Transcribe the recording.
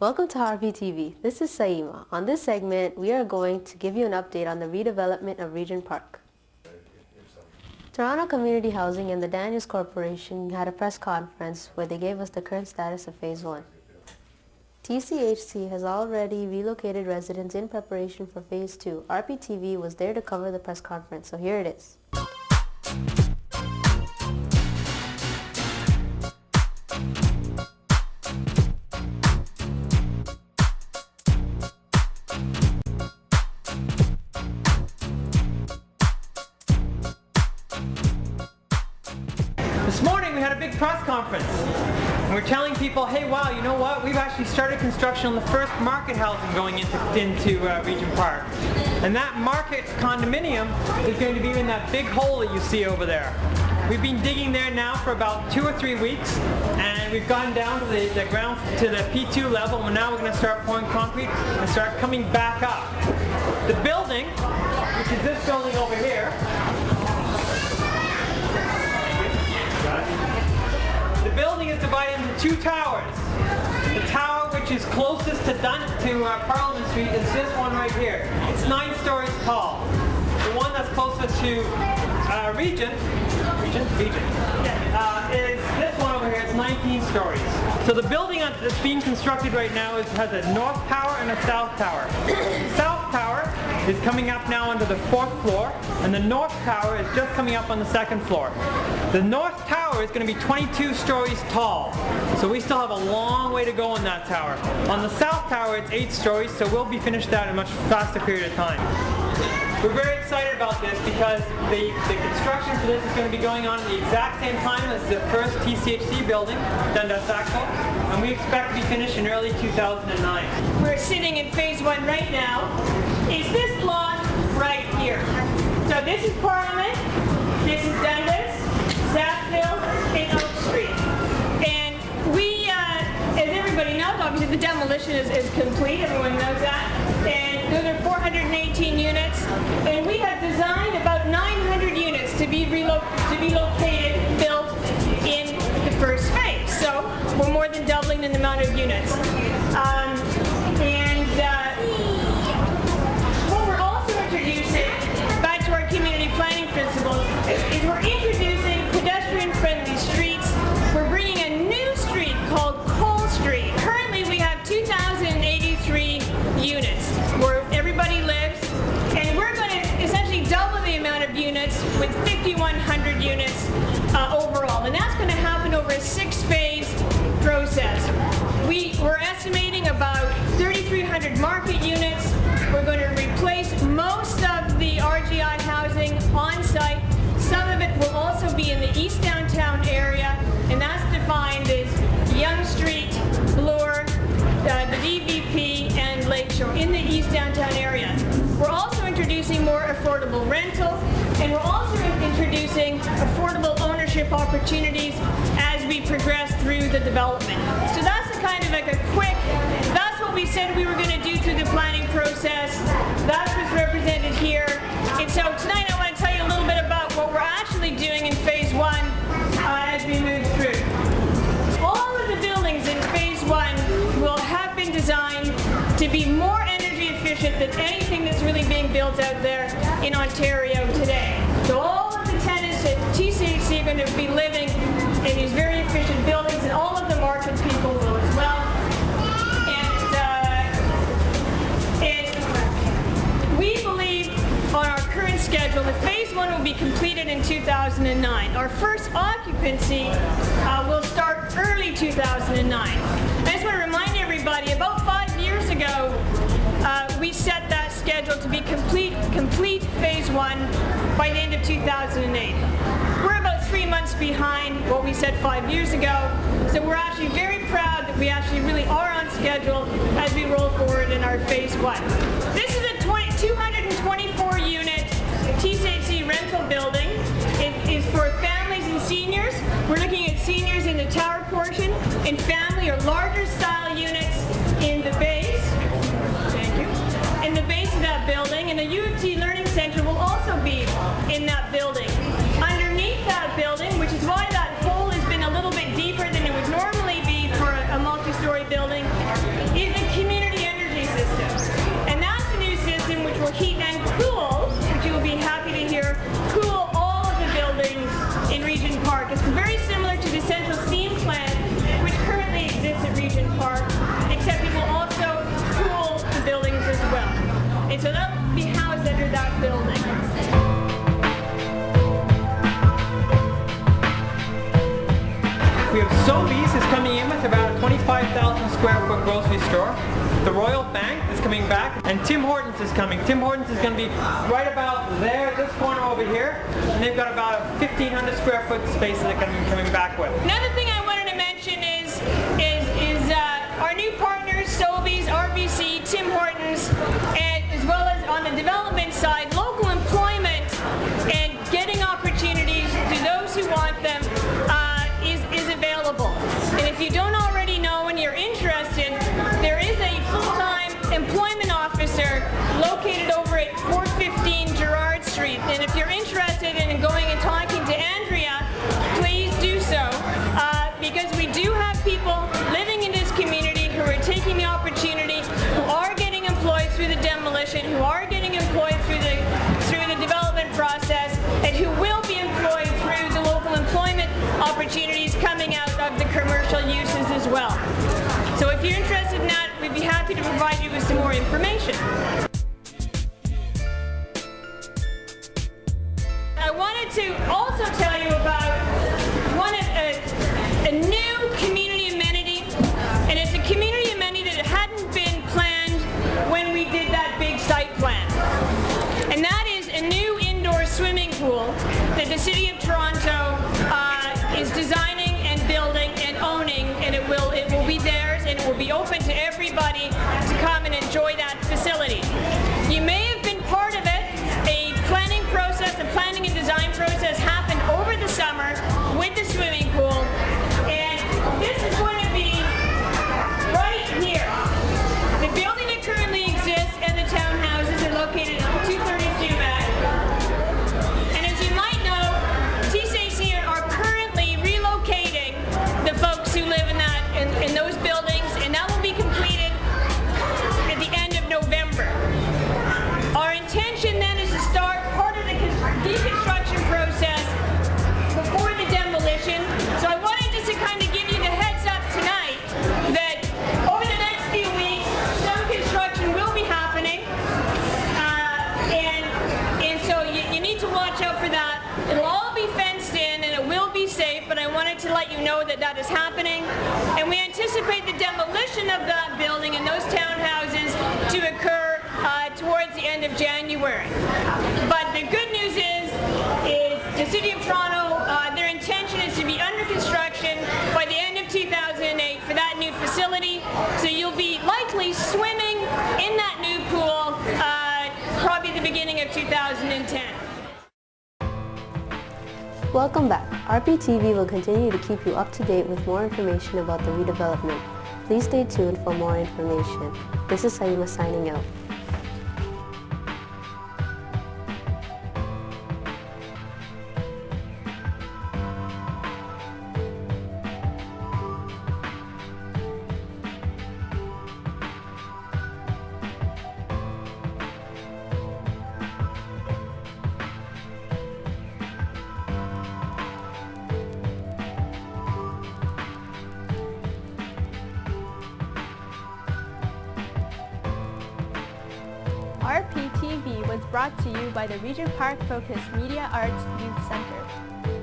Welcome to RPTV. This is Saima. On this segment, we are going to give you an update on the redevelopment of Regent Park. Toronto Community Housing and the Daniels Corporation had a press conference where they gave us the current status of Phase 1. TCHC has already relocated residents in preparation for Phase 2. RPTV was there to cover the press conference, so here it is. This morning we had a big press conference. And we're telling people, hey, wow, you know what? We've actually started construction on the first market housing going into Regent Park. And that market condominium is going to be in that big hole that you see over there. We've been digging there now for about 2 or 3 weeks, and we've gone down to the ground, to the P2 level, and now we're going to start pouring concrete and start coming back up. The building, which is this building over here, the building is divided into 2 towers. The tower which is closest to Parliament Street is this one right here. It's 9 stories tall. The one that's closest to Regent is this one over here. It's 19 stories. So the building that's being constructed right now has a north tower and a south tower. The south tower is coming up now onto the 4th floor, and the north tower is just coming up on the 2nd floor. The north tower is going to be 22 stories tall, so we still have a long way to go on that tower. On the south tower it's 8 stories, so we'll be finished that in a much faster period of time. We're very excited about this because the construction for this is going to be going on at the exact same time as the first TCHC building, Dundas Axel, and we expect to be finished in early 2009. We're sitting in Phase 1 right now. Is this block right here? So this is Parliament, this is Dundas, Sackville, and Oak Street. And we, as everybody knows, obviously the demolition is complete, everyone knows that. And those are 418 units. And we have designed about 900 units to be located, built in the first phase. So we're more than doubling the amount of units. What we're also introducing, back to our community planning principles, is we're introducing pedestrian-friendly streets. We're bringing a new street called Cole Street. Currently we have 2,083 units where everybody lives, and we're going to essentially double the amount of units with 5,100 units overall, and that's going to happen over a 6-phase process. We're estimating about 3,300 market units. We're going to replace most of the RGI housing on site. Some of it will also be in the East Downtown area, and that's defined as Yonge Street, Bloor, the DVP, and Lakeshore in the East Downtown area. We're also introducing more affordable rental, and we're also introducing affordable ownership opportunities as we progress through the development. So that's kind of like a quick, that's what we said we were going to do through the planning process. That's what's represented here. And so tonight I want to tell you a little bit about what we're actually doing in Phase 1 as we move through. All of the buildings in Phase 1 will have been designed to be more energy efficient than anything that's really being built out there in Ontario today. So all of the tenants at TCHC are going to be living in these very efficient buildings, and all of the market people will as well. And we believe on our current schedule that Phase 1 will be completed in 2009. Our first occupancy will start early 2009. I just want to remind everybody, about 5 years ago, we set that schedule to be complete Phase 1 by the end of 2008. We're about 3 months behind what we said 5 years ago, so we're actually very proud that we actually really are on schedule as we roll forward in our Phase 1. This is a 224 unit TCHC rental building. It is for families and seniors. We're looking at seniors in the tower portion, and family or larger style units in the base. Thank you. In the base of that building, and the U of T Learning Center will also be in that building. Underneath that building, which is why that hole has been a little bit deeper than it would normally be for a multi-story building, is And so that will be housed under that building. We have Sobeys is coming in with about a 25,000 square foot grocery store. The Royal Bank is coming back, and Tim Hortons is coming. Tim Hortons is going to be right about there, this corner over here, and they've got about a 1,500 square foot space that they're going to be coming back with. Another thing I wanted to mention is our new partners, Sobeys, RBC, Tim Hortons, and as well as on the development side, local employment and getting opportunities to those who want them is available. And if you don't already know and you're interested, there is a full-time employment officer located over at 415 Gerrard Street. And if you're interested in going and talking to Andrea, please do so, because we do have people living in this community who are taking the opportunity, who are getting employed through the demolition, who are getting employed through the development process, and who will be employed through the local employment opportunities coming out of the commercial uses as well. So if you're interested in that, we'd be happy to provide you with some more information. I wanted to also tell you about a new community amenity, and it's a community amenity that hadn't been planned when we did that big site plan. And that is a new indoor swimming pool that the City of Toronto is designing and building and owning, and it will be theirs, and it will be open to everybody to come and enjoy that facility. You may have been part of it. A planning process, a planning and design process happened over the summer with the swimming pool, and this is going to be right here. The building that currently exists and the townhouses are located at 232 Mac. And as you might know, TCAC are currently relocating the folks who live in those buildings, and that will be completed at the end of November. Our intention then is to start part of the deconstruction process before the demolition. So I wanted just to kind of give you the heads up tonight that over the next few weeks, some construction will be happening, and so you need to watch out for that. It'll all be fenced in and it will be safe, but I wanted to let you know that that is happening. And we anticipate the demolition of that building and those townhouses to occur towards the end of January. But the good news is the City of Toronto, their intention is to be under construction by the end of 2008 for that new facility. So you'll be likely swimming in that new pool probably the beginning of 2010. Welcome back. RPTV will continue to keep you up to date with more information about the redevelopment. Please stay tuned for more information. This is Saima signing out. RPTV was brought to you by the Regent Park Focus Media Arts Youth Center.